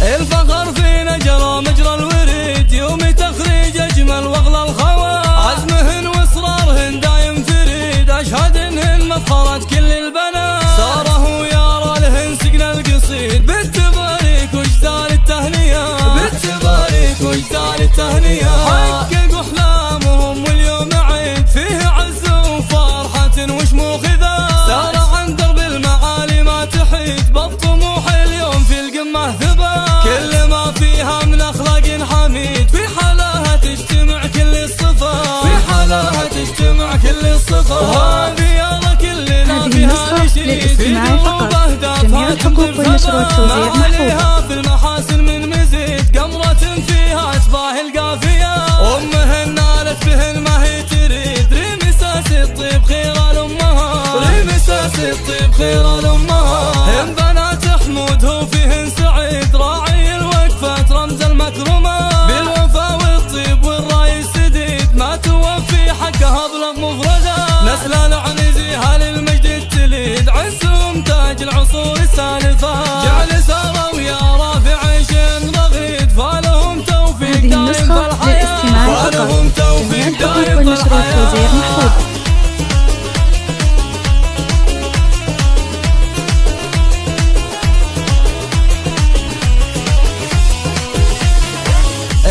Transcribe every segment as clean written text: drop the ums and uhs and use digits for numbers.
الفخر فينا جرى مجرى الوريد، يوم تخريج اجمل واغلى الخوى، عزمهن واصرارهن دايم فريد، اشهد انهن مفخرة كل البنات، صاره يارى لهن سقنا القصيد، بالتباريك وجدال التهنئة، بالتباريك وجدال التهنئة، حققوا احلامهم واليوم عيد، فيه عز وفرحة وشموخ ذا، سار عن درب المعالي ما تحيد، بالطموح اليوم في القمة ثبات، كل ما فيها من اخلاق حميد، في حلاها تجتمع كل الصفات، في حلاها تجتمع كل الصفات، هذه يلا كلنا فيها نشيد، في دروب اهدافها الحقوق والنشر والتوزيع محفوظ، في المحاسن من مزيد، قمرة فيها اشباه القافية، امهن نالت بهن ما هي تريد، رمساس الطيب خير الامهات، رمساس الطيب خير الامهات، هم بنات حمود هو فيهن سعيد، راعي الوقفة رمز المكرمات، بالوفا والطيب والراي السديد، ما توفي حقها ابلغ مفردات، نسل العنزيها للمجد التليد، عزهم تاج العصور السالفات، جعل سارة ويا رافع عيش رغيد، فلهم توفيق دايم في الحياة، فلهم توفيق دايم في الحياة.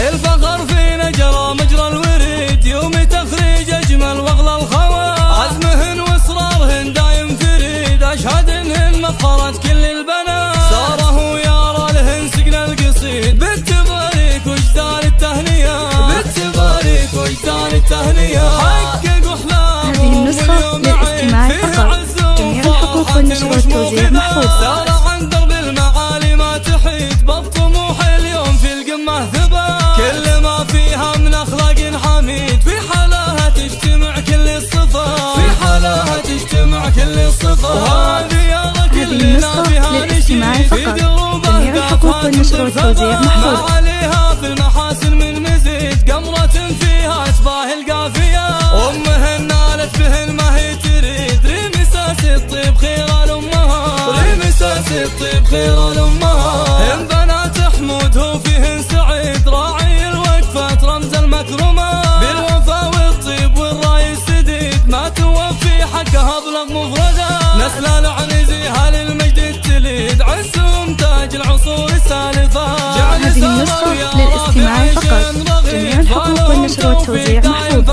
الفخر فينا جرى مجرى الوريد، يوم تخريج اجمل واغلى الخوى، عزمهن واصرارهن دايم فريد، اشهد انهن مفخرة كل البنات، صاره يارى لهن سقنا القصيد، بالتباريك وجدال التهنئة، بالتباريك وجدال التهنئة، حققوا احلامهم هذه النسخة للاستماع فقط، جميع الحقوق والنشر والتوزيع محفوظ، سار عن درب المعالي ما تحيد، بالطموح اليوم في القمة ثبات، كل ما فيها من اخلاق حميد، في حلاها تجتمع كل الصفات، في حلاها تجتمع كل الصفات، وهذه يلا كلنا فيها نشيد، في دروب الحقوق والنشر والتوزيع محفوظ، ما عليها في المحاسن من مزيد، قمرة فيها اشباه القافية، امهن نالت بهن ما هي تريد، رمساس الطيب خير الامهات، رمساس الطيب خير الامهات، هم بنات حمود هو فيهن سعيد، راعي الوقفة رمز المكرمات، بالوفا والطيب والراي السديد، ما توفي حقها ابلغ مفردات، نسل العنزيها للمجد التليد، عزهم تاج العصور السالفات، هذه النسخة للاستماع فقط، جميع الحقوق والنشر والتوزيع محفوظ.